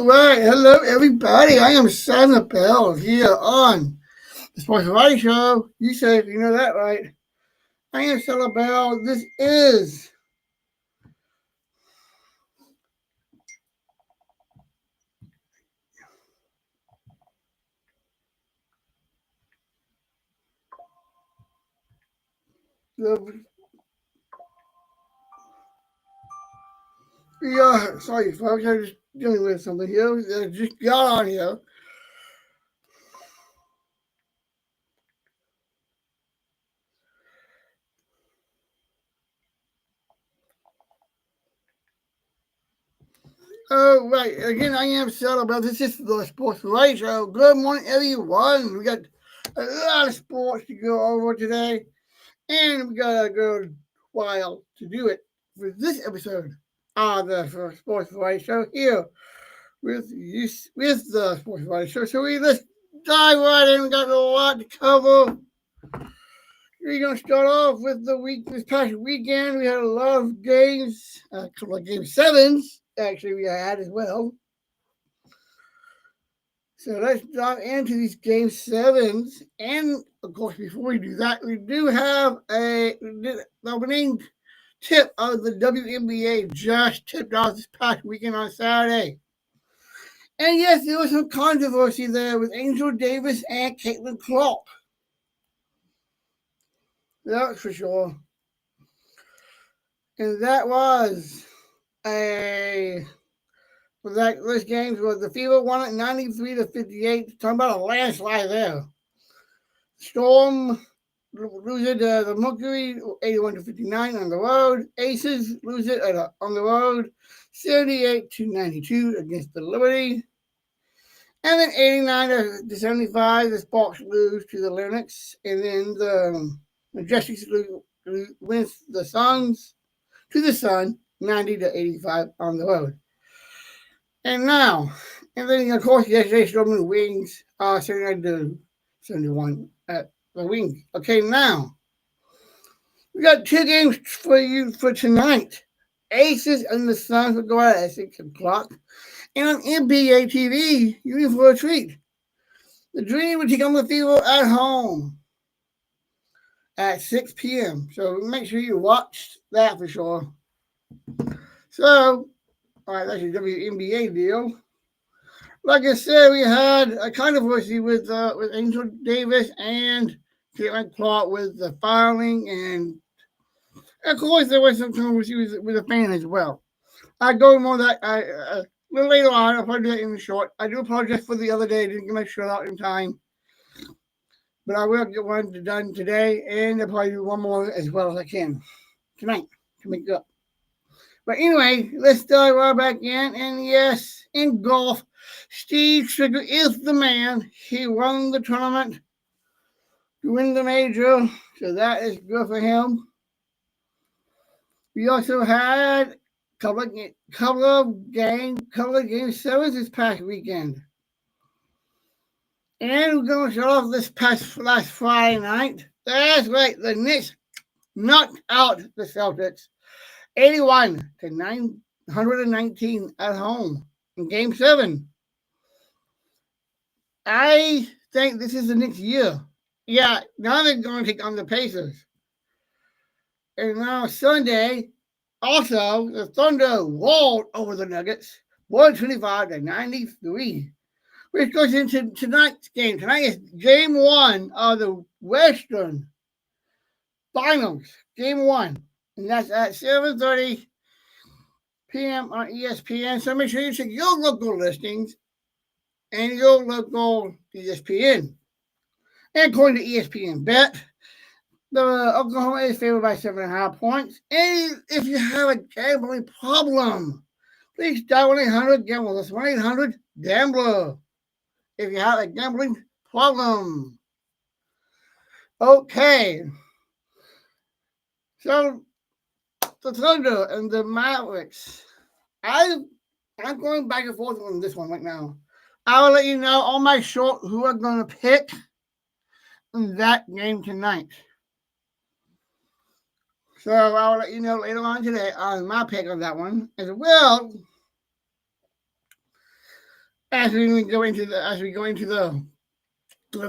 right. Hello, everybody. I am Santa Bell here on the Sports Variety Show. USAFE, you know that, right? I am Santa Bell. This is the. Sorry, folks. I'm just dealing with something here. Just got on here. Oh, right. Again, I am Santa Bell. This is the Sports Variety Show. Good morning, everyone. We got a lot of sports to go over today, and we got a good while to do it for this episode of the Sports Variety Show here with the Sports Variety Show. So let's dive right in. We got a lot to cover. We're gonna start off with the week. This past weekend, we had a lot of games. A couple of game sevens actually we had as well. So let's dive into these game sevens. And of course, before we do that, we do have the winning tip of the WNBA just tipped off this past weekend on Saturday. And yes, there was some controversy there with Angel Davis and Caitlin Clark. That's for sure. And that was those games where the Fever won it 93-58. Talking about a landslide there. Storm lose it to the Mercury 81-59 on the road. Aces lose it on the road 78-92 against the Liberty. And then 89-75, the Sparks lose to the Lynx. And then the Majestics wins the Suns to the Sun 90-85 on the road. And then of course yesterday Storm Wings 79-71 at the Wings. Okay, now we got two games for you for tonight. Aces and the Suns will go out at 6 o'clock. And on NBA TV, you're in for a treat. The Dream will take on the Fever at home at 6 p.m. So make sure you watch that for sure. So, all right, that's your WNBA deal. Like I said, we had a controversy with Angel Davis and Caitlin Clark with the filing, and of course there was some controversy with a fan as well. I go more that a little later on. I'll probably do that in the short. I do apologize for the other day. I didn't get my show out in time, but I will get one done today, and I'll probably do one more as well as I can tonight to make it up. But anyway, let's dive right back in. And yes, in golf, Steve Stricker is the man. He won the tournament to win the major, so that is good for him. We also had a couple of game sevens this past weekend. And we're going to start off last Friday night. That's right, the Knicks knocked out the Celtics 81-919 at home in Game 7. I think this is the Knicks' year. Yeah, now they're going to take on the Pacers. And now Sunday, also, the Thunder rolled over the Nuggets 125-93, which goes into tonight's game. Tonight is Game 1 of the Western Finals, Game 1. And that's at 7:30 p.m. on ESPN. So make sure you check your local listings and your local ESPN. And according to ESPN Bet, the Oklahoma is favored by 7.5 points. And if you have a gambling problem, please dial 1-800-GAMBLER. That's 1-800-GAMBLER. If you have a gambling problem. Okay. So the Thunder and the Mavericks. I'm going back and forth on this one right now. I will let you know on my short who I'm going to pick in that game tonight. So I will let you know later on today on my pick of that one as well. as we go into the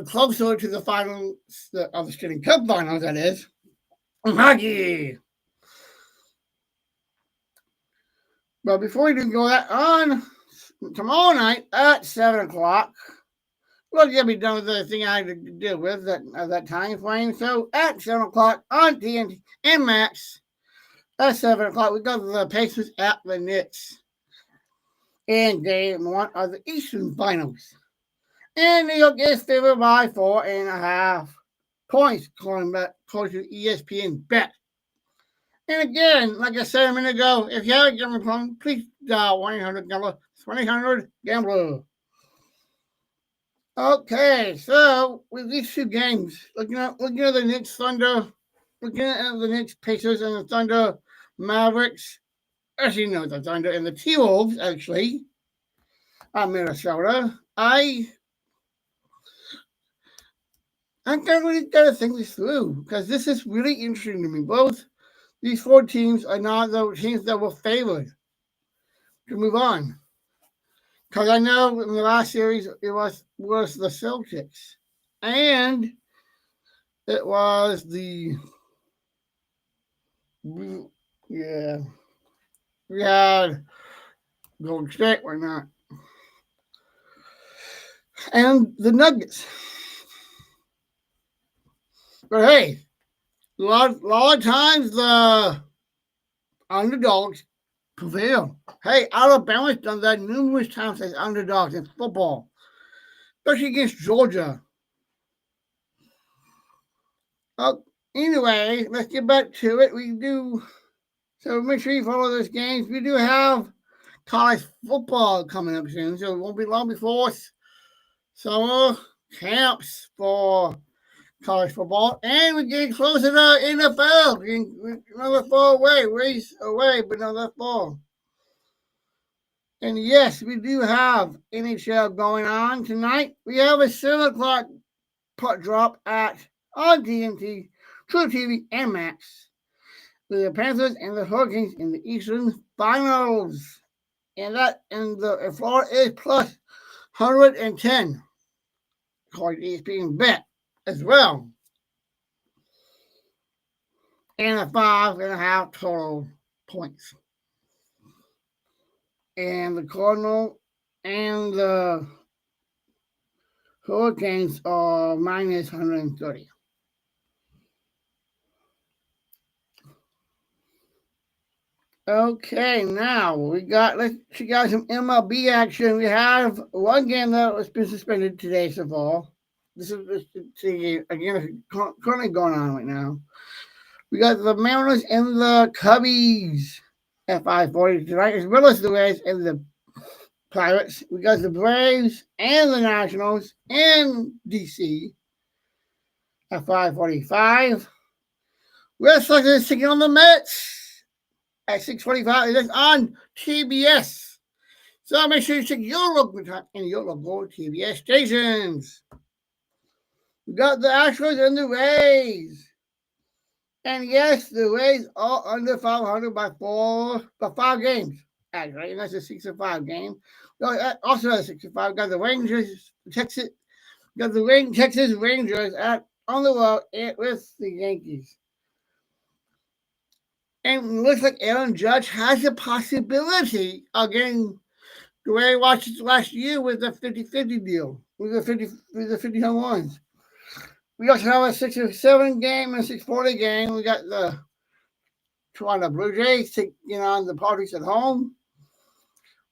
closer to the finals of the Stanley Cup Finals, that is hockey. But before we do go that on tomorrow night at 7 o'clock, we're gonna be done with the thing I had to deal with that time frame. So at 7 o'clock on TNT and Max at 7 o'clock, we got the Pacers at the Knicks in game one of the Eastern Finals. And New York is favored by 4.5 points, according to ESPN Bet. And again, like I said a minute ago, if you have a gambling problem, please dial 1-800-GAMBLER. 1-800-GAMBLER. Okay, so with these two games, looking at the Knicks Thunder, looking at the Knicks Pacers and the Thunder Mavericks, actually no, the Thunder and the T-Wolves, actually, Minnesota, I really got to think this through because this is really interesting to me. Both these four teams are not the teams that were favored to move on. Because I know in the last series it was the Celtics. And it was we had Golden State, why not? And the Nuggets. But hey, a lot of times the underdogs prevail. Hey, Alabama's done that numerous times as underdogs in football, especially against Georgia. Anyway, let's get back to it. So make sure you follow those games. We do have college football coming up soon, so it won't be long before summer camps for college football, and we're getting closer to NFL. We're another far away, ways away, but not that far. And yes, we do have NHL going on tonight. We have a 7 o'clock puck drop on TNT, True TV, and Max with the Panthers and the Hurricanes in the Eastern Finals. And the Florida is plus 110, according to ESPN Bet as well. And a 5.5 total points. And the Cardinal and the Hurricanes are minus 130. Okay, now let's check out some MLB action. We have one game that has been suspended today so far. This is again currently going on right now. We got the Mariners and the Cubbies at 5:40 tonight, as well as the Reds and the Pirates. We got the Braves and the Nationals in DC at 5:45. Red Sox is taking on the Mets at 6:45. It is on TBS. So make sure you check your local time and your local TBS stations. We got the Astros and the Rays. And yes, the Rays are under 500 by 5 games. Actually, and that's a 6-5 game. Also at 6-5, got the Rangers, Texas Rangers on the road with the Yankees. And it looks like Aaron Judge has a possibility of getting the way he watched it last year with the 50-50 deal, with the 50 home runs. We also have a 6-7 game and a 6-40 game. We got the Toronto Blue Jays taking on the Padres at home.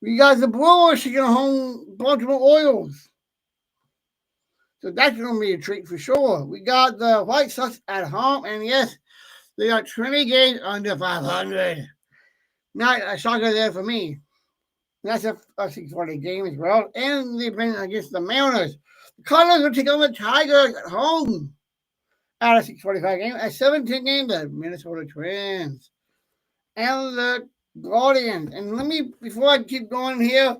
We got the Brewers taking home Baltimore Orioles. So that's going to be a treat for sure. We got the White Sox at home. And yes, they got 20 games under 500. Not a shocker there for me. That's a 6-40 game as well. And they've been against the Mariners. The Cardinals will take on the Tigers at home at a 6:45 game. At 17 game, the Minnesota Twins and the Guardians. And before I keep going here,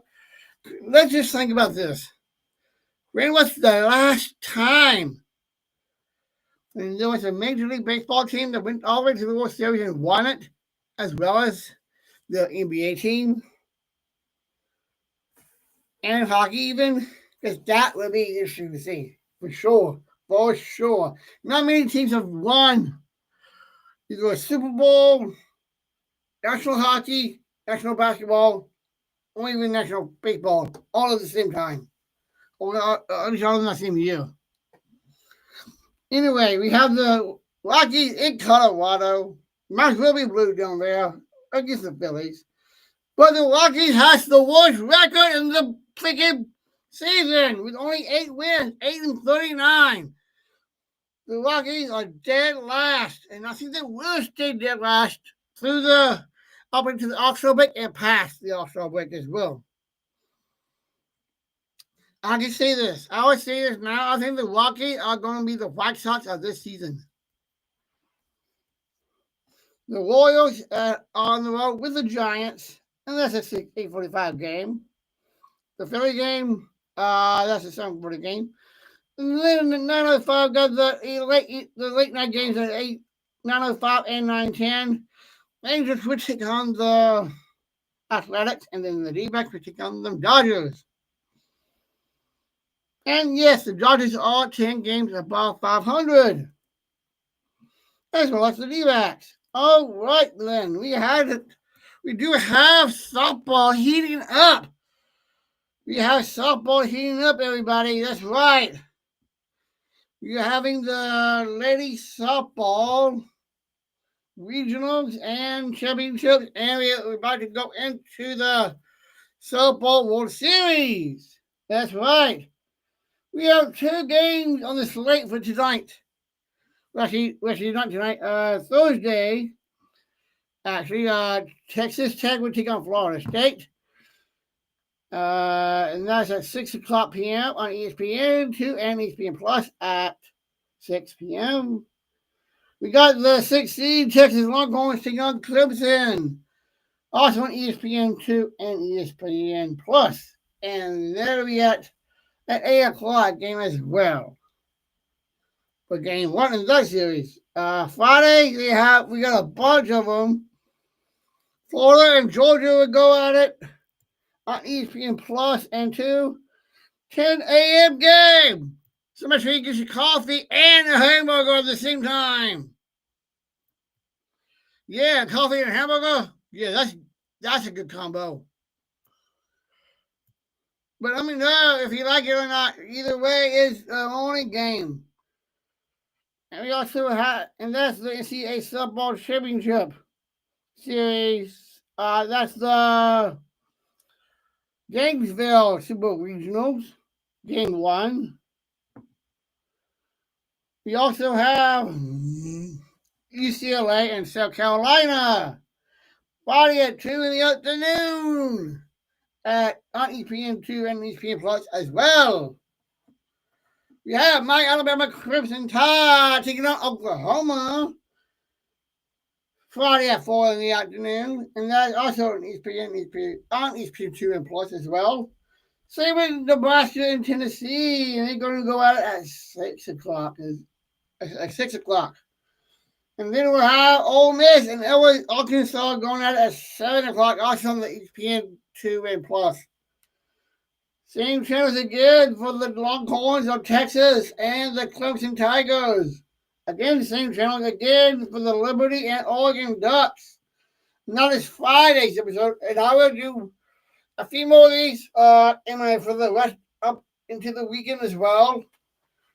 let's just think about this. When was the last time when there was a Major League Baseball team that went all the way to the World Series and won it, as well as the NBA team? and hockey even, because that would be interesting to see, for sure. For sure. Not many teams have won either a Super Bowl, national hockey, national basketball, or even national baseball, all at the same time. Or at least all in the same year. Anyway, we have the Rockies in Colorado. Mars will be blue down there against the Phillies. But the Rockies has the worst record in the freaking season with only 8 wins, 8-39. The Rockies are dead last, and I think they will stay dead last through the up into the All-Star break and past the All-Star break as well. I can say this. I would say this now. I think the Rockies are going to be the White Sox of this season. The Royals are on the road with the Giants, and that's a 8:45 game. The Philly game, that's a 7:40 game. And then the 9:05 got the late night games at 9:05 and 9:10. Rangers would take on the Athletics, and then the D-backs would take on the Dodgers. And yes, the Dodgers are 10 games above 500. As well as the D-backs. All right, then. We do have softball heating up. We have softball heating up, everybody. That's right. We're having the ladies softball regionals and championships, and we're about to go into the softball World Series. That's right. We have 2 games on the slate for tonight. Actually not tonight. Thursday. Actually, Texas Tech will take on Florida State. And that's at 6:00 p.m. on ESPN2 and ESPN Plus at 6 p.m. We got the 6th seed Texas Longhorns taking on Clemson. Also on ESPN2 and ESPN Plus. And there we at 8 o'clock game as well. For game 1 in that series. Friday we got a bunch of them. Florida and Georgia will go at it on ESPN Plus and 10 a.m. game. So make sure you get your coffee and a hamburger at the same time. Yeah, coffee and hamburger. Yeah, that's a good combo. But let me know if you like it or not. Either way, it's the only game. And we also have, and that's the NCAA Softball Championship Series. That's the Gainesville Super Regionals, Game 1. We also have UCLA and South Carolina, Friday at 2 in the afternoon on ESPN2 and ESPN Plus as well. We have my Alabama Crimson Tide taking on Oklahoma, Friday at 4 in the afternoon, and that's also on ESPN2 and Plus as well. Same with Nebraska and Tennessee, and they're going to go out at 6 o'clock. At 6 o'clock. And then we'll have Ole Miss and Arkansas going out at 7 o'clock, also on the ESPN2 and Plus. Same channels again for the Longhorns of Texas and the Clemson Tigers. Again, same channels again for the Liberty and Oregon Ducks. Now this Friday's episode, and I will do a few more of these for the rest up into the weekend as well.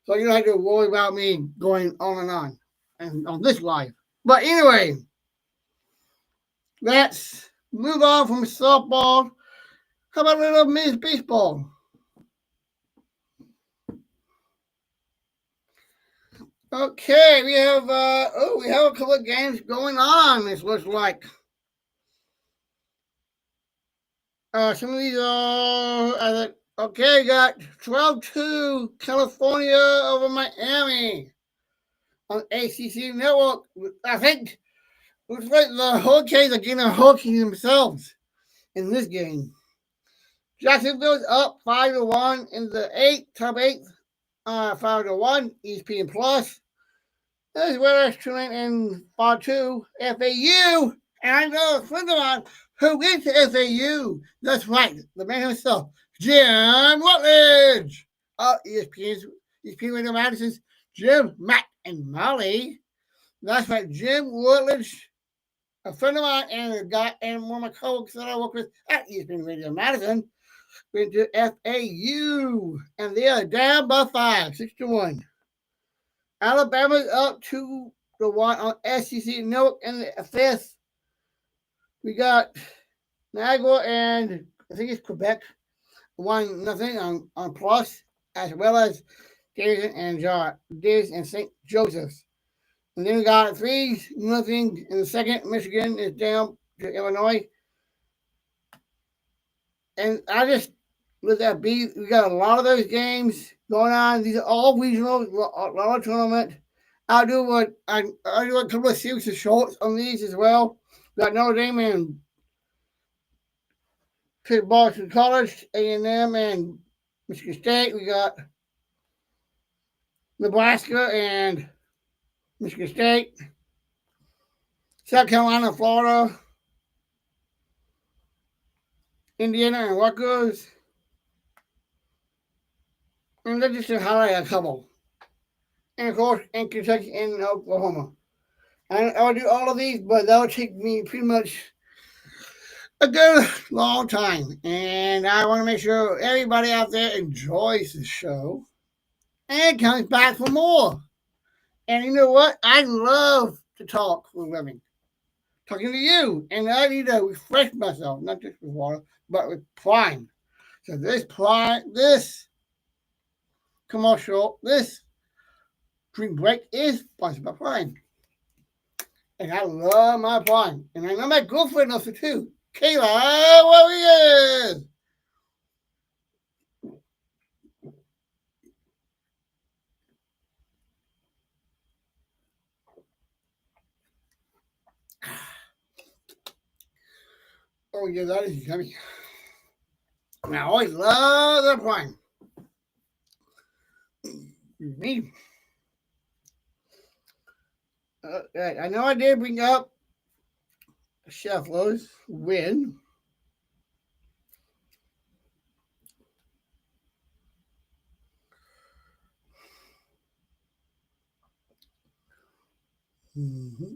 So you don't have to worry about me going on and on this live. But anyway, let's move on from softball. How about a little men's baseball? Okay, we have a couple of games going on. This looks like some of these are okay. Got 12-2 California over Miami on ACC Network. I think looks like the Hurricanes are getting a hurricane themselves in this game. Jacksonville's up 5-1 in the top 8, 5-1 ESPN Plus. As well as Tulane and Part 2 FAU. And I know a friend of mine who went to FAU. That's right, the man himself, Jim Rutledge. ESPN Radio Madison's Jim, Matt, and Molly. That's right, Jim Rutledge, a friend of mine and a guy and one of my co-workers that I work with at ESPN Radio Madison, went to FAU, and they are down by 5, 6-1. Alabama's up 2-1 on SEC Network in the fifth. We got Niagara and I think it's Quebec 1-0 on Plus, as well as Davis and St. Joseph's. And then we got 3-0 in the second. Michigan is down to Illinois. And I just look at B. We got a lot of those games going on. These are all regional, a lot of tournament. I do a couple of series of shorts on these as well. We got Notre Dame and Boston College, A&M, and Michigan State. We got Nebraska and Michigan State, South Carolina, Florida, Indiana, and Rutgers. And let's just highlight a couple. And of course, in Kentucky and Oklahoma. I'll do all of these, but that'll take me pretty much a good long time. And I want to make sure everybody out there enjoys the show and comes back for more. And you know what? I love to talk for a living. Talking to you. And I need to refresh myself, not just with water, but with Prime. So this commercial, this drink break is sponsored by Prime. And I love my Prime. And I know my girlfriend loves it too. Kayla Warriors. Oh, yeah, that is yummy. And I always love the Prime. Me. I know I did bring up Chef Lowe's win. Mm-hmm.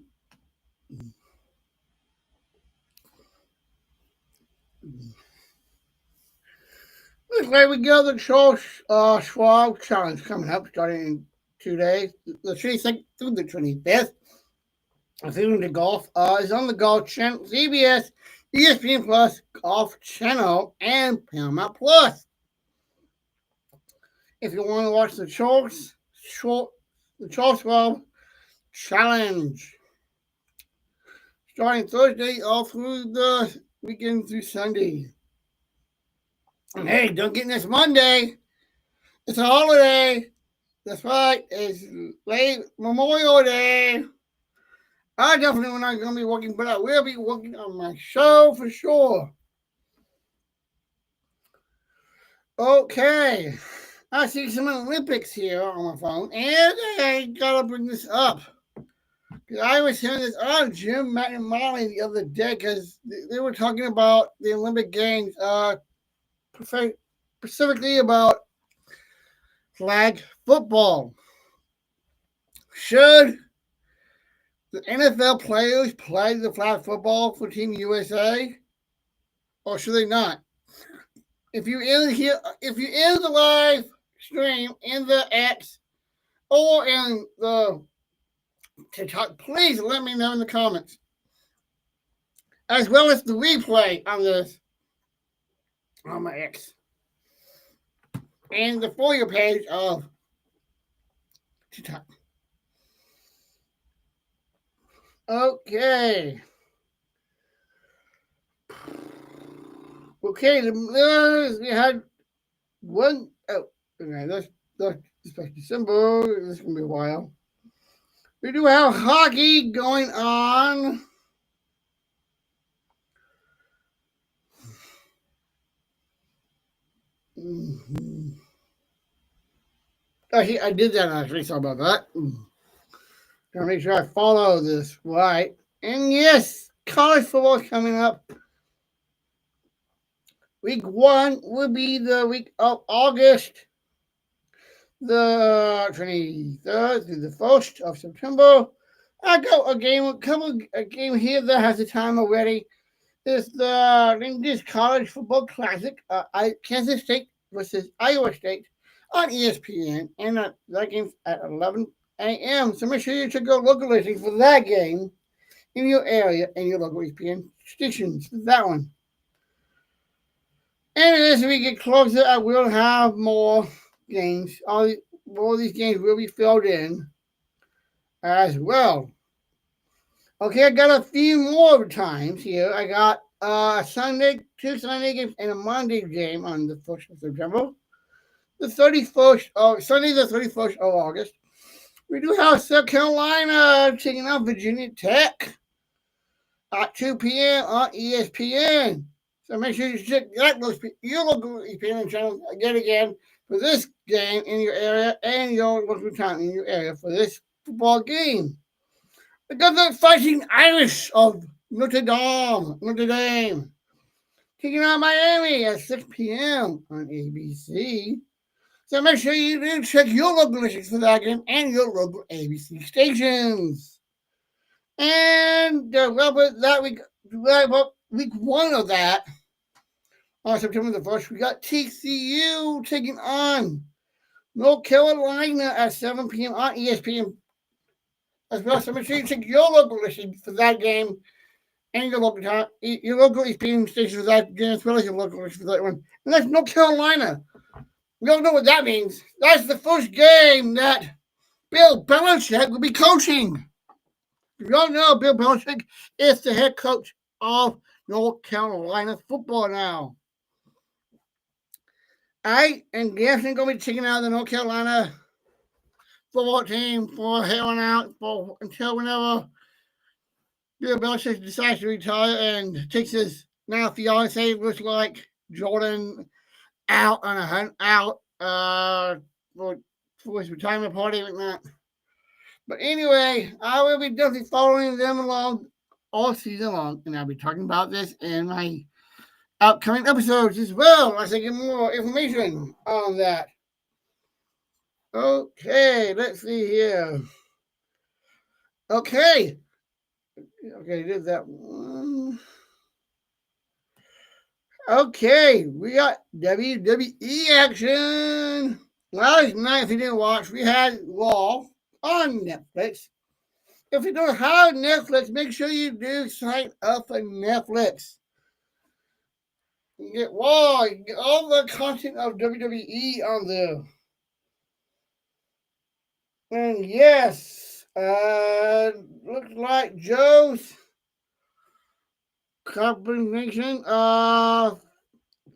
Looks like we got the Charles Schwab Challenge coming up starting in 2 days, the 22nd through the 25th. Including the golf is on the Golf Channel, CBS, ESPN Plus, Golf Channel, and Paramount Plus. If you want to watch the Charles Schwab Challenge, starting Thursday all through the weekend through Sunday. And hey, don't get this Monday. It's a holiday. That's right. It's late Memorial Day. I definitely not going to be working, but I will be working on my show for sure. Okay. I see some Olympics here on my phone, and I got to bring this up. I was hearing this on Jim, Matt, and Molly the other day because they were talking about the Olympic Games, specifically about flag football. Should the NFL players play the flag football for Team USA, or should they not? If you're in the live stream in the X or in the TikTok, please let me know in the comments, as well as the replay on this on my X and the For You page of TikTok. Okay. Okay, we had one. Oh, okay, that's December. This is going to be a while. We do have hockey going on. Mm-hmm. Oh, I did that actually. Sorry about that. Gotta make sure I follow this right. And yes, college football is coming up. week 1 will be the week of August the 23rd through the 1st of September. I got a game here that has the time already. It's the English College Football Classic, Kansas State versus Iowa State on ESPN, and that game's at 11 a.m. So make sure you check out local listings for that game in your area and your local ESPN stations for that one. And as we get closer, I will have more games. All these games will be filled in as well. Okay, I got a few more times here. I got two Sunday games and a Monday game on the 1st of September. The 31st of Sunday, the 31st of August. We do have South Carolina taking on Virginia Tech at 2 p.m. on ESPN. So make sure you check your local ESPN channel again for this game in your area and your local time in your area for this football game. We got the Fighting Irish of Notre Dame, taking on Miami at 6 p.m. on ABC. So make sure you do check your local stations for that game and your local ABC stations. And wrap up week 1 of that on September the 1st, we got TCU taking on North Carolina at 7 p.m. on ESPN as well. So make sure you check your local listing for that game and your local ESPN station for that game as well as your local listing for that one. And that's North Carolina. We don't know what that means. That's the first game that Bill Belichick will be coaching. If you don't know, Bill Belichick is the head coach of North Carolina football now. I am definitely going to be checking out the North Carolina football team for here on out until whenever Bill Belichick decides to retire and takes his now fiance, looks like Jordan, out on a hunt out for his retirement party and that. But anyway, I will be definitely following them along all season long, and I'll be talking about this in my upcoming episodes as well as I get more information on that. Okay, let's see here. Okay, did that one. Okay, we got WWE action. Last night, if you didn't watch, we had Raw on Netflix. If you don't have Netflix, make sure you do sign up for Netflix. You get Raw, you get all the content of WWE on there. And yes, looks like Joe's combination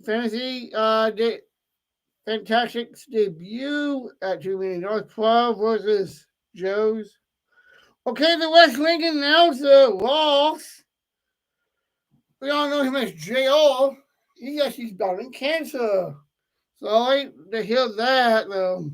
fantasy Fantastic's debut at $2 million, 12 versus Joe's. Okay, the West Lincoln announcer Ross. We all know him as JR. He's battling cancer. So I to hear that. Of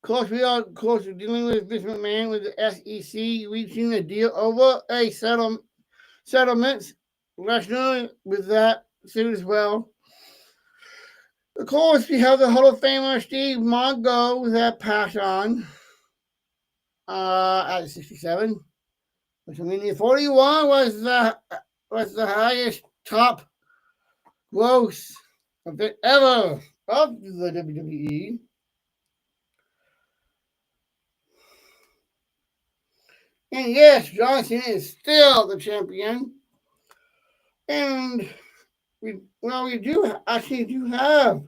course, we are dealing with Vince McMahon with the SEC reaching a deal over a settlements. Lesnar with that suit as well. Of course, we have the Hall of Famer Steve Mongo that passed on at 67. WrestleMania 41 was the highest top gross event ever of the WWE. And yes, John Cena is still the champion. And we do have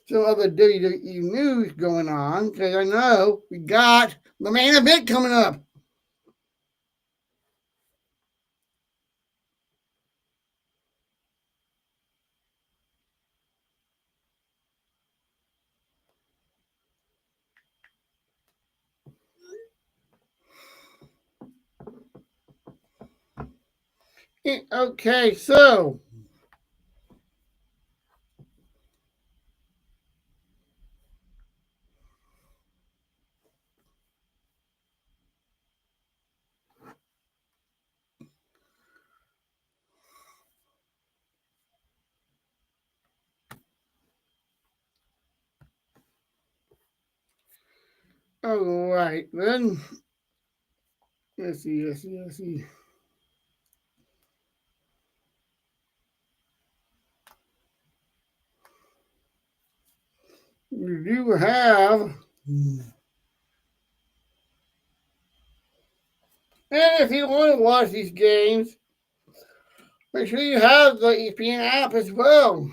some other WWE news going on because I know we got the main event coming up. Okay, so All right, then. Let's see. We do have. And if you want to watch these games, make sure you have the ESPN app as well.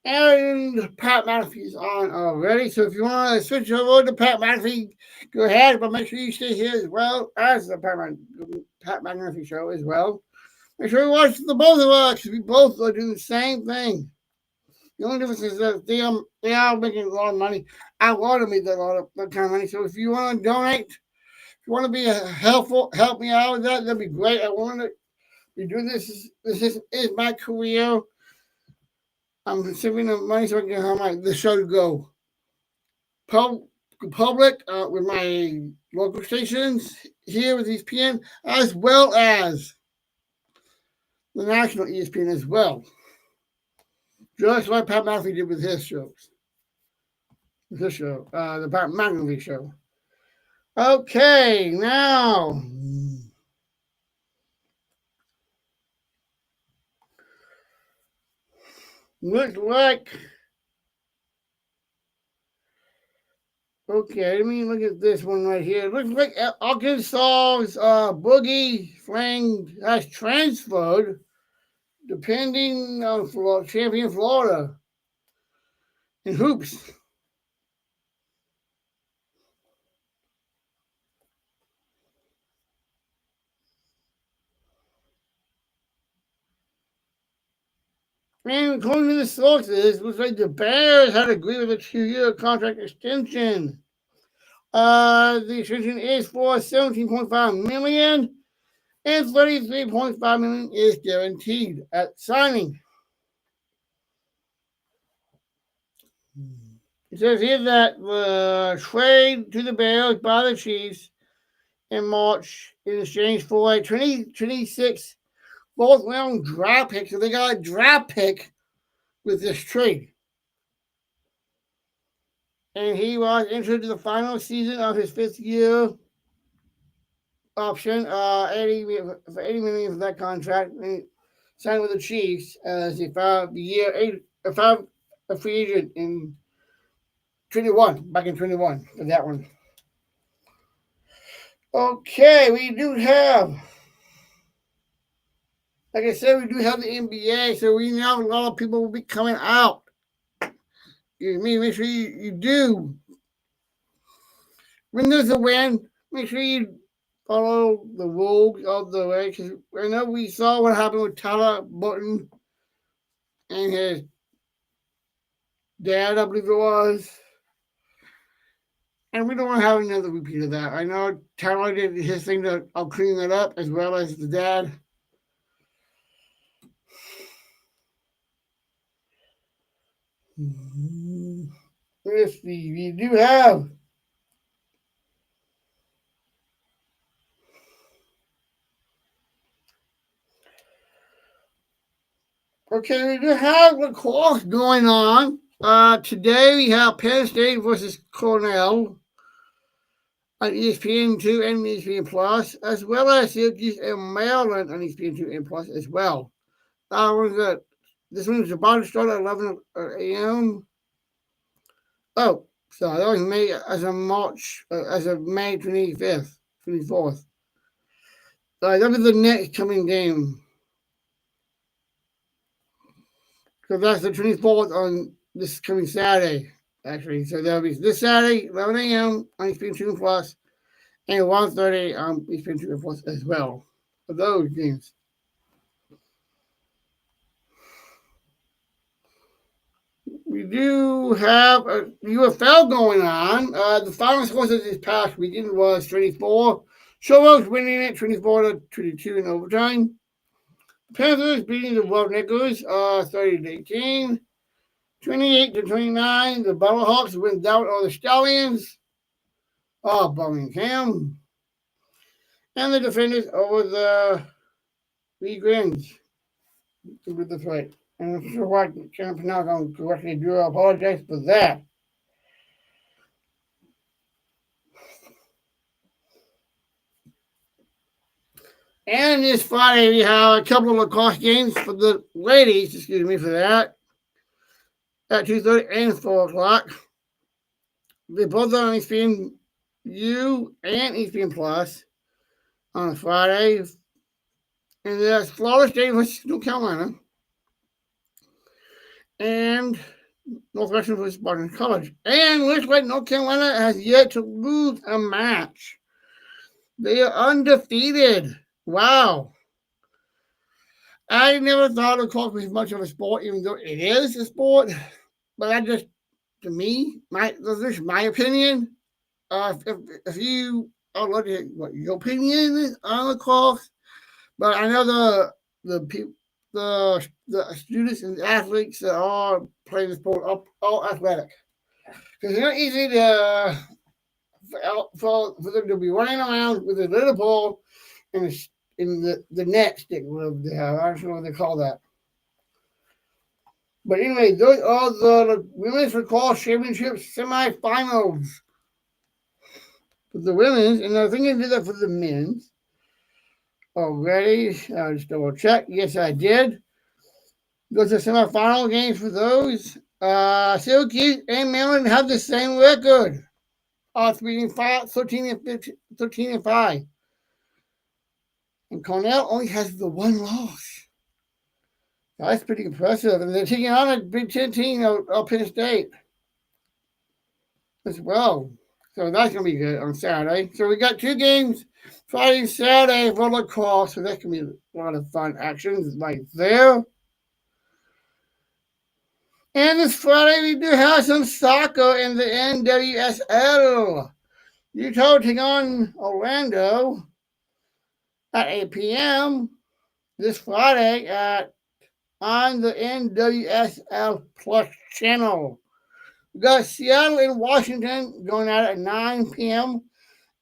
And Pat McAfee's on already. So if you want to switch over to Pat McAfee, go ahead. But make sure you stay here as well as the Pat McAfee show as well. Make sure you watch the both of us because we both are doing the same thing. The only difference is that they are making a lot of money. I want to make that lot of kind of money. So if you want to donate, if you want to be help me out with that, that'd be great. I want to be doing this. This is my career. I'm saving the money so I can have the show to go public with my local stations here with ESPN, as well as the national ESPN as well. Just like Pat McAfee did with his shows. This show, the Pat McAfee show. Okay, now. Looks like. Okay, let me look at this one right here. Looks like Arkansas's Boogie Flang has transferred, depending on champion Florida in hoops. And according to the sources, it looks like the Bears had agreed with a 2-year contract extension. The extension is for $17.5 million, and $33.5 million is guaranteed at signing. It says here that the trade to the Bears by the Chiefs in March in exchange for a 2026 fourth round draft pick. So they got a draft pick with this trade. And he was entered to the final season of his 5th-year option, $80 million for that contract. And signed with the Chiefs as a 5-year, a free agent in 21, back in 21 for that one. Okay, we do have, like I said, we do have the NBA, so we know a lot of people will be coming out. Make sure you do. When there's a win, make sure you follow the rules of the way, because I know we saw what happened with Tyler Burton and his dad, I believe it was. And we don't want to have another repeat of that. I know Tyler did his thing of cleaning it up as well as the dad. Let's see, we do have. Okay, we do have lacrosse going on. Today we have Penn State versus Cornell on ESPN2 and ESPN Plus, as well as Syracuse and Maryland on ESPN2 and Plus as well. This one's about to start at 11 a.m. Oh, sorry, that was May as of May 25th, 24th. That was the next coming game. So that's the 24th on this coming Saturday, actually. So that'll be this Saturday, 11 a.m. on ESPN2 Plus, and 1:30 on ESPN2 Plus as well for those games. We do have a UFL going on. The final score this past weekend was 24. Showboats winning it 24-22 in overtime. The Panthers beating the World Niggers 30-18. 28-29. The Battlehawks win down on the Stallions Birmingham. And the Defenders over the Grins. To get this right. And I'm sure I can't pronounce them correctly. I do apologize for that. And this Friday, we have a couple of lacrosse games for the ladies, excuse me for that, at 2:30 and 4 o'clock. They both are on ESPN U and ESPN Plus on Friday. And that's Florida State versus North Carolina. And Northwestern versus Boston College. And looks like North Carolina has yet to lose a match. They are undefeated. Wow. I never thought lacrosse was much of a sport, even though it is a sport. But I just, to me, this is my opinion. If you, I'd love to hear what your opinion is on lacrosse. But I know the students and the athletes that are playing the sport are all athletic. Because it's not easy to for them to be running around with a little ball in the net stick. Whatever they have. I don't know what they call that. But anyway, those are the women's lacrosse championship semifinals for the women's, and I think I did that for the men's already. I'll just double check. Yes, I did. Those are semifinal games for those. Syracuse and Maryland have the same record. Beating 13 and 15, 13 and 5. And Cornell only has the one loss. That's pretty impressive. And they're taking on a Big Ten team of Penn State as well. So that's going to be good on Saturday. So we got two games Friday and Saturday for lacrosse. So that's going to be a lot of fun actions right there. And this Friday, we do have some soccer in the NWSL. Utah taking on Orlando at 8 p.m. this Friday on the NWSL Plus channel. We got Seattle and Washington going out at 9 p.m.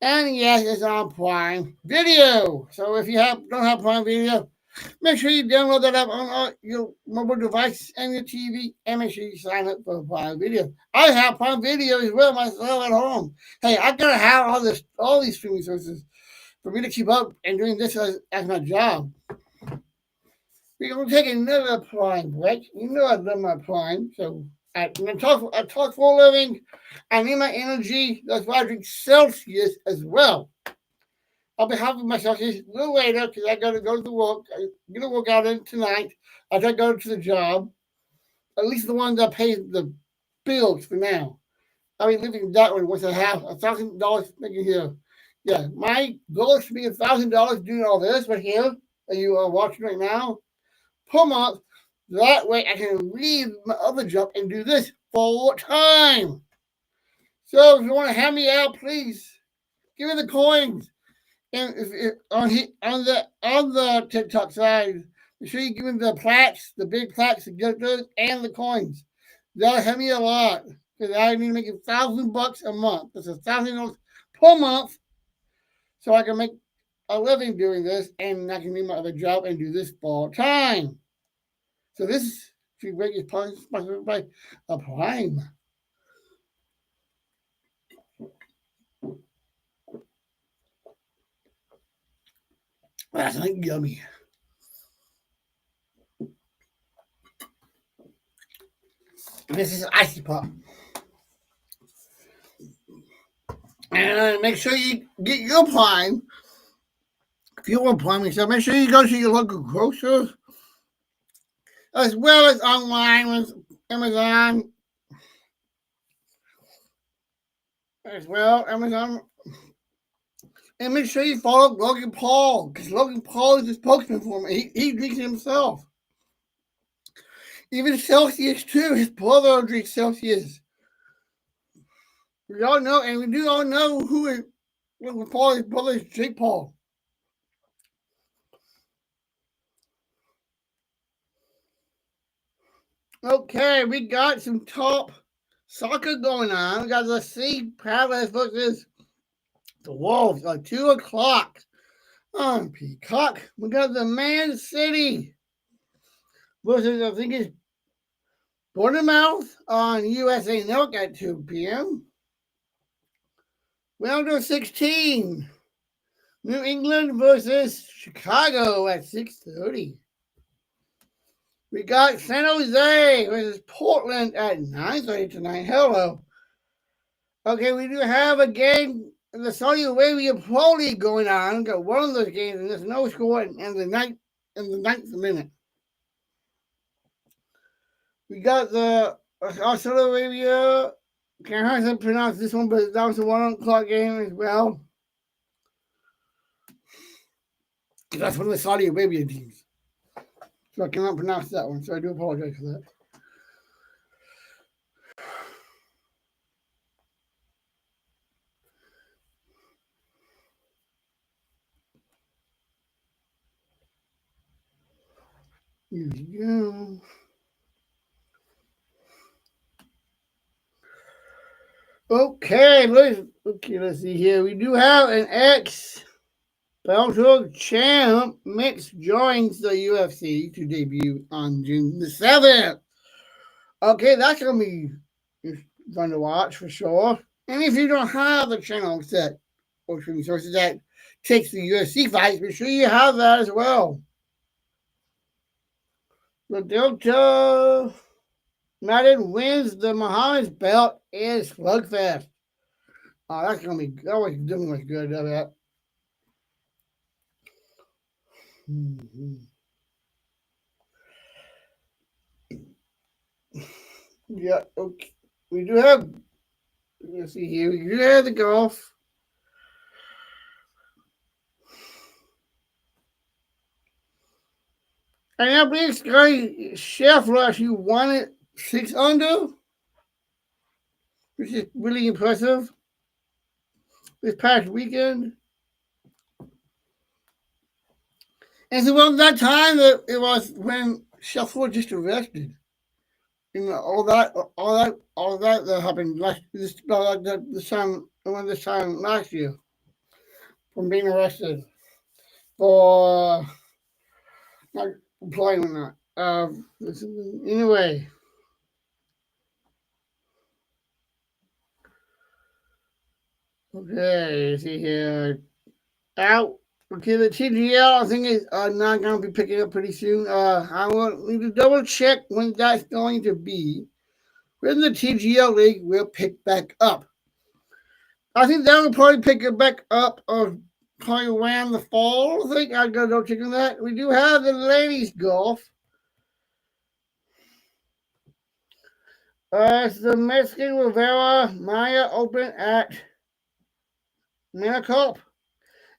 And yes, it's on Prime Video. So if you don't have Prime Video, make sure you download that app on your mobile device and your TV, and make sure you sign up for Prime Video. I have Prime Video as well myself at home. Hey, I gotta have all these streaming services for me to keep up and doing this as my job. We're gonna take another Prime break. You know I love my Prime, so I talk for a living. I need my energy. That's why I drink Celsius as well. I'll be having my Celsius a little later because I got to go to work. I'm going to work out in tonight. I got to go to the job. At least the one that pays the bills for now. I'll be living that way once I have $1,000 making here. Yeah, my goal is to be $1,000 doing all this right here that you are watching right now per month. That way I can leave my other job and do this full time. So if you want to hand me out, please give me the coins. And if on the TikTok side, make sure you give me the plaques, the big plaques, the gift cards, and the coins. That'll help me a lot because I need to make $1,000 a month. That's $1,000 per month, so I can make a living doing this, and I can leave my other job and do this full time. So this free break is sponsored by Prime. That's like yummy. This is icy pop. And make sure you get your Prime. If you want Prime, so make sure you go to your local grocer, as well as online with Amazon. As well, Amazon. And make sure you follow Logan Paul, because Logan Paul is a spokesman for me. He drinks it himself. Even Celsius, too. His brother drinks Celsius. We all know, and we do all know who is Logan Paul. His brother is Jake Paul. Okay, we got some top soccer going on. We got the Sea Palace versus the Wolves at 2 o'clock on Peacock. We got the Man City versus, I think it's Bournemouth on USA Network at 2 p.m. Round of 16. New England versus Chicago at 6:30. We got San Jose versus Portland at 9:30 tonight. Hello. Okay, we do have a game in the Saudi Arabia Pro League going on. Got one of those games, and there's no score in the ninth minute. We got the Saudi Arabia. Can't hardly pronounce this one, but that was a 1 o'clock game as well. That's one of the Saudi Arabia teams. So I cannot pronounce that one, so I do apologize for that. Here we go. Okay, let's see here. We do have an ex-Bellator champ. Mix joins the UFC to debut on June the 7th. Okay, that's going to be fun to watch for sure. And if you don't have the channel set or streaming sources that takes the UFC fights, be sure you have that as well. The Delta Madden wins the Muhammad's belt is slugfest. Oh, that's gonna be that was doing good of that. Yeah, okay. We do have. Let's see here. We do have the golf. And I believe this guy Chef Rush, you won it 6 under, which is really impressive. This past weekend. And so around that time that it was when Chef was just arrested. You know, all that happened this time around this time last year from being arrested for not complying with that. Anyway. Okay, see here. Out. Okay, the TGL I think is not going to be picking up pretty soon. I will need to double check when that's going to be. When the TGL league will pick back up. I think that will probably pick it back up probably around the fall. I think I'll go double check on that. We do have the ladies golf. It's the Mexican Rivera Maya Open at Minnecup.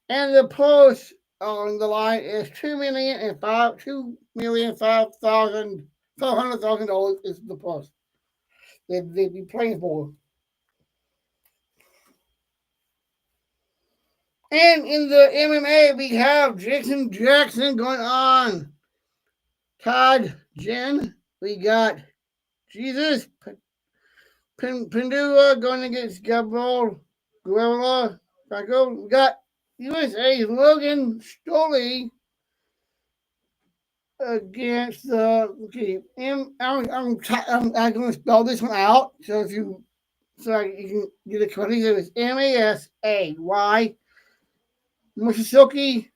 And the post on the line is $2,500,000 is the post. They'd be playing for. And in the MMA, we have Jason Jackson going on. Todd Jen. We got Jesus Pindua going against Gabriel Guerrero. We got USA's Logan Stoley against I'm going to spell this one out so you can get it correctly. It was Masay Mushisoki.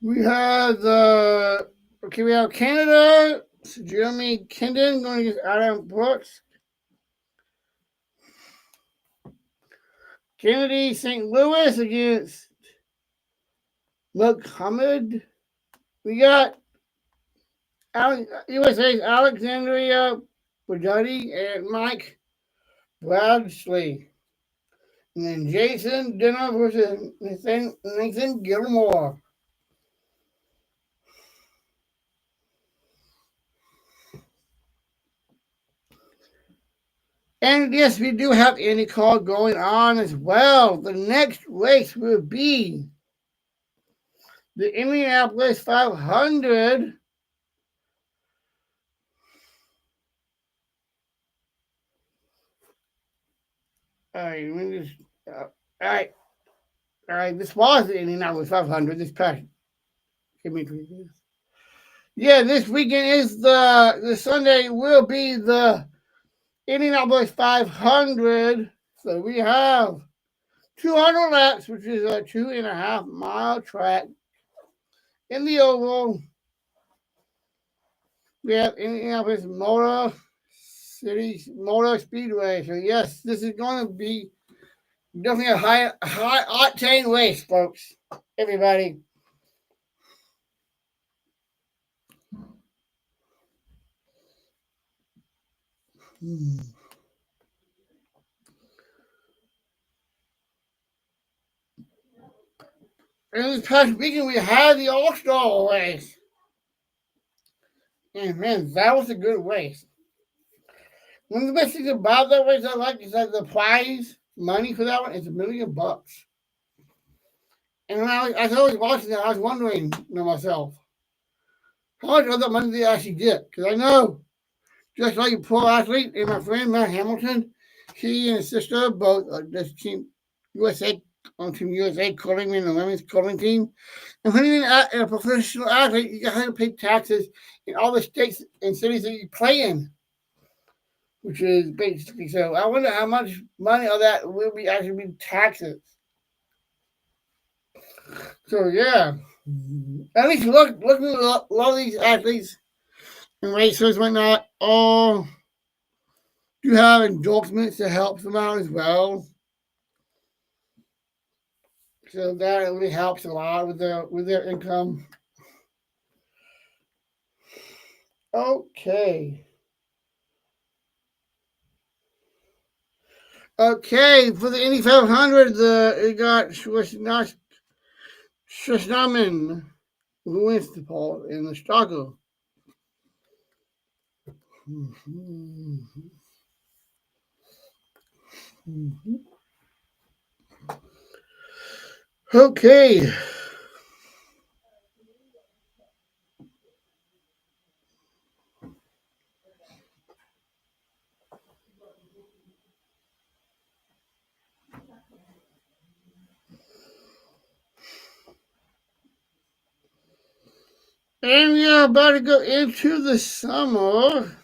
We have we have Canada, Jeremy Kendon going against Adam Brooks. Kennedy St. Louis against Muhammad. We got USA's Alexandria Budati and Mike Bradley. And then Jason Dinner versus Nathan Gilmore. And yes, we do have IndyCar going on as well. The next race will be the Indianapolis 500. All right, this was the Indianapolis 500 this past. Give me 3 minutes. Yeah, this weekend is the Sunday will be the Indianapolis 500. So we have 200 laps, which is a 2.5 mile track in the oval. We have Indianapolis Motor Speedway. So yes, this is going to be definitely a high octane race, folks. Everybody. And this past weekend we had the All-Star race. And man, that was a good race. One of the best things about that race I like is that the prize money for that one is $1 million. And when as I was watching that, I was wondering to myself, how much of that money did they actually get? Because I know, just like a pro athlete and my friend Matt Hamilton, he and his sister both this team USA on Team USA curling in the women's curling team. And when you're a professional athlete, you have to pay taxes in all the states and cities that you play in, which is basically so. I wonder how much money of that will be actually be taxes. So yeah, at least look at a lot of these athletes and racers and whatnot. All do have endorsements to help them out as well. So that really helps a lot with their income. Okay. Okay, for the Indy 500, it got Schwarznamen who wins the pole in the struggle. Okay. And we are about to go into the summer.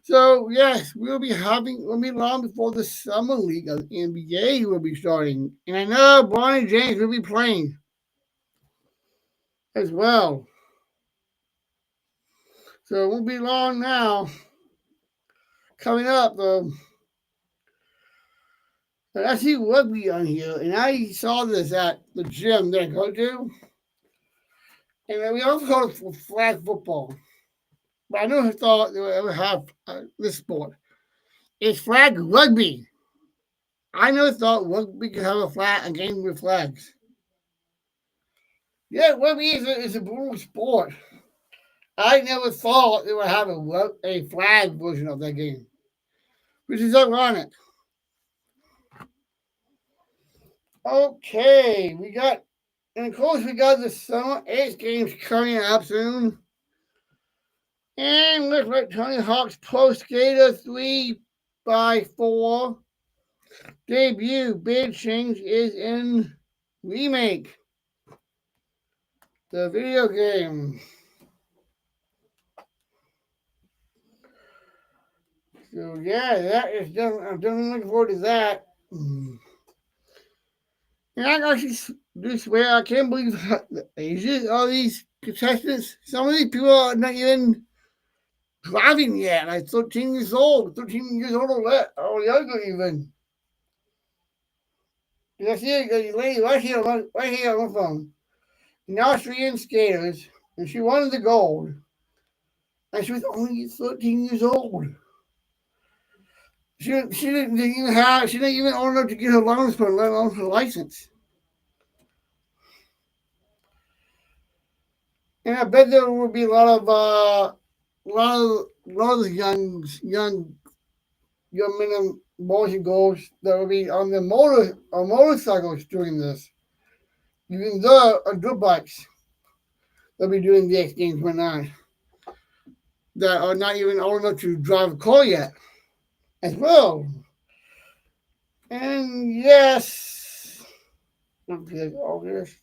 So yes, we'll be long before the summer league of the NBA will be starting. And I know Bronny James will be playing as well. So it won't be long now. Coming up though. But I see rugby on here, and I saw this at the gym that I go to. And we also call it flag football. But I never thought they would ever have this sport. It's flag rugby. I never thought rugby could have a game with flags. Yeah, rugby is a brutal sport. I never thought they would have a flag version of that game, which is ironic. Okay, and of course, we got the Summer Ace Games coming up soon. And looks like Tony Hawk's Pro Skater 3x4 debut Big Change is in remake. The video game. So yeah, I'm definitely looking forward to that. And I actually do swear I can't believe the ages of these contestants. Some of these people are not even driving yet. Like 13 years old, 13 years old or younger even. I see a lady right here on the phone. An Austrian skaters, and she won the gold. And she was only 13 years old. She didn't even own enough to get her license permit, let alone her license. And I bet there will be a lot of young men and boys and girls that will be on motorcycles doing this. Even though on dirt bikes, they'll be doing the X Games right now that are not even old enough to drive a car yet, as well. And yes, okay, August.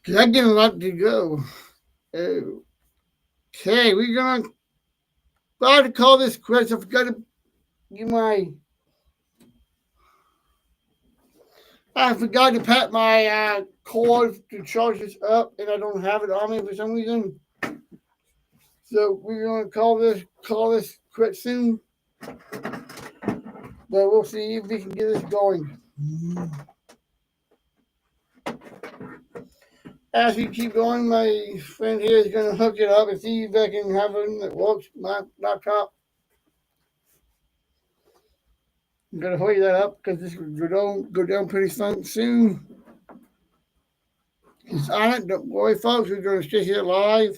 Because I get a lot to go. Okay, we're going to try to call this quits. I forgot to get my. I forgot to pack my cord to charge this up, and I don't have it on me for some reason. So we're going to call this quit soon. But we'll see if we can get this going. As we keep going, my friend here is going to hook it up and see if I can have it that works. My laptop. I'm going to hurry that up because this will go down pretty soon. It's on it. Don't worry, folks. We're going to stay here live.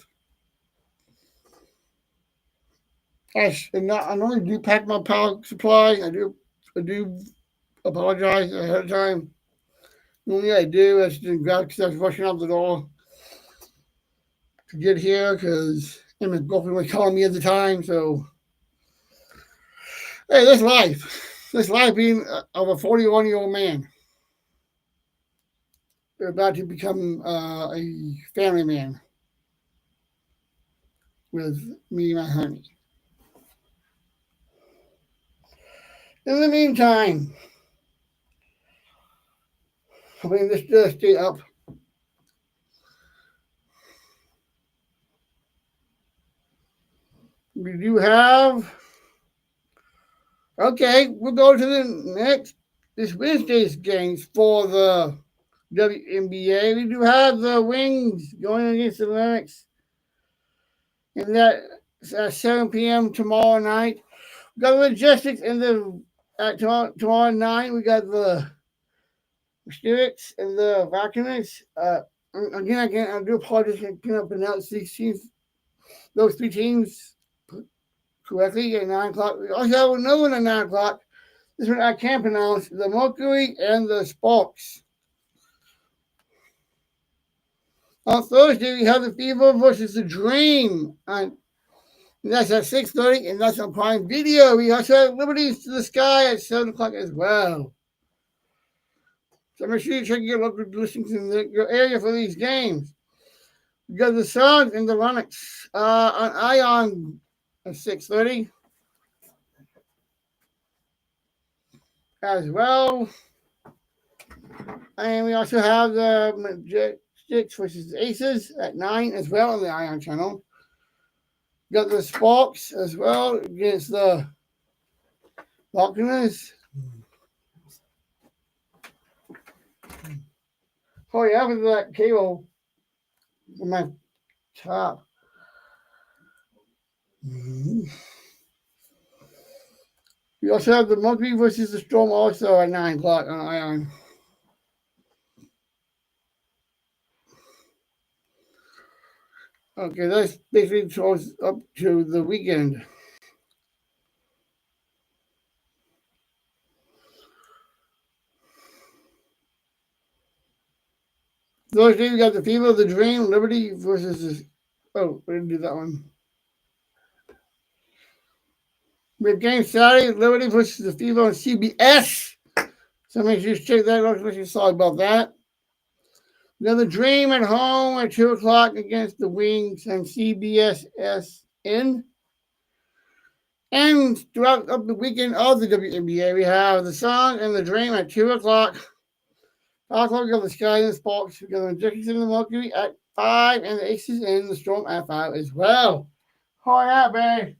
I normally do pack my power supply. I do apologize ahead of time. Normally I do. I just didn't grab because I was rushing out the door to get here because my girlfriend was calling me at the time. So, hey, that's life. That's life being of a 41-year-old man. They're about to become a family man with me and my honey. In the meantime, I mean, let's just stay up. We do have. Okay, we'll go to this Wednesday's games for the WNBA. We do have the Wings going against the Lynx. And that's at 7 p.m. tomorrow night. We got the Logistics and tomorrow night. We got the Steelers and the Vikings. Again, I do apologize. I cannot pronounce those three teams correctly at 9 o'clock. We also have another one at 9 o'clock. This one I can't pronounce. The Mercury and the Sparks. On Thursday, we have the Fever versus the Dream. And that's at 6:30, and that's on Prime Video. We also have Liberties to the Sky at 7 o'clock as well. So make sure you check your local listings in your area for these games. We got the Suns and the Lennox on Ion at 6:30 as well. And we also have the Majestics versus the Aces at 9 as well on the Ion channel. We got the Sparks as well against the Falconers. Oh, yeah, with that cable on my top. Mm-hmm. We also have the Monkey versus the Storm also at 9 o'clock on Ion. Okay, that's basically towards up to the weekend. Thursday, we got the Fever of the Dream, Liberty versus the. Oh, we didn't do that one. We have game Saturday, Liberty versus the Fever on CBS. So make sure you check that out. Make sure you saw about that. We got the Dream at home at 2 o'clock against the Wings and CBSSN. And throughout the weekend of the WNBA, we have the Sun and the Dream at 2 o'clock. 5 o'clock, we got the Sky and the Sparks. We got the Jackson and the Mercury at 5, and the Aces and the Storm at 5 as well. Oh, yeah, babe.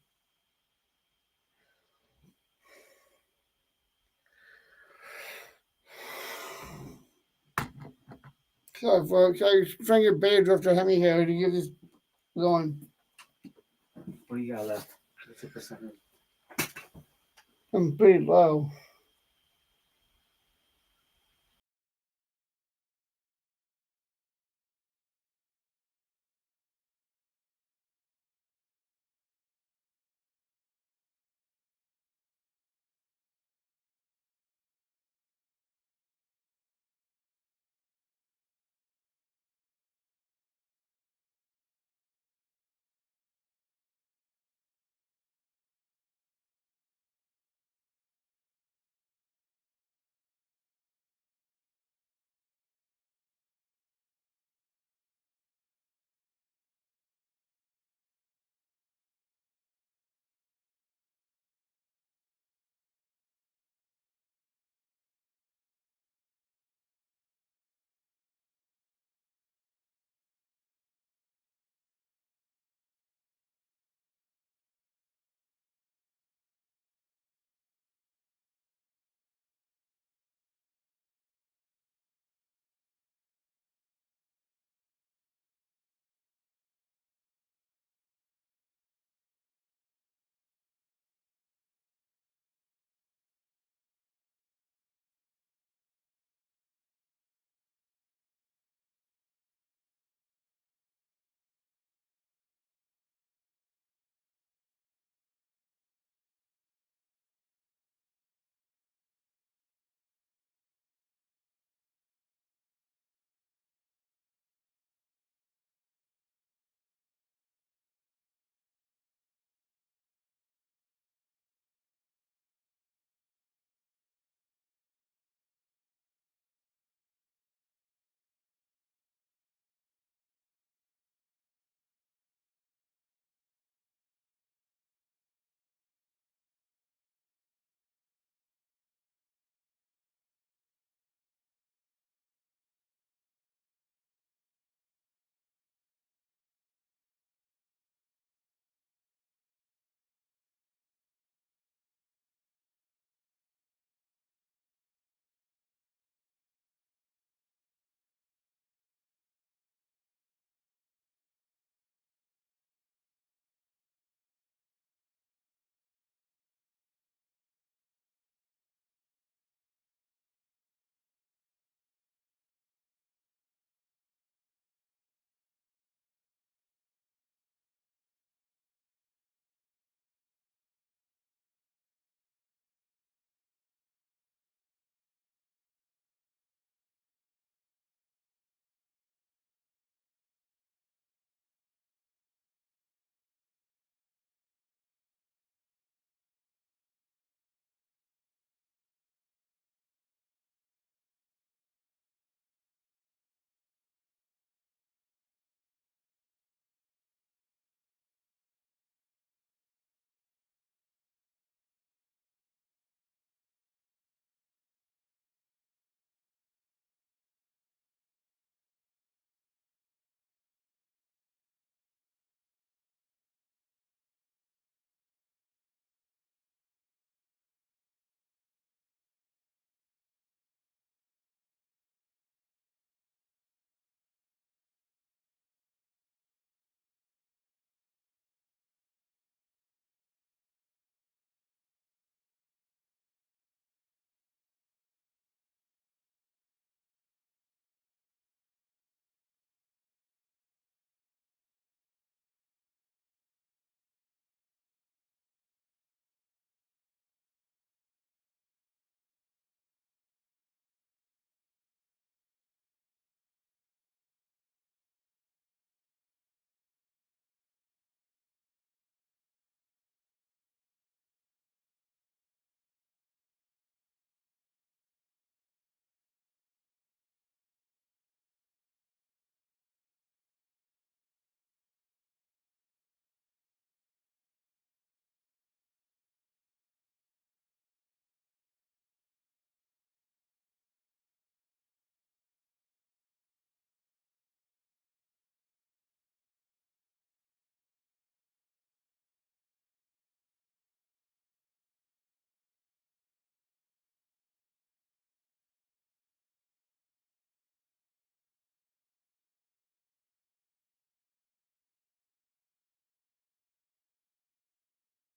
Sorry, folks. I was trying to get Bear Drifter Hemi here to get this going. What do you got left? What's the percentage? I'm pretty low.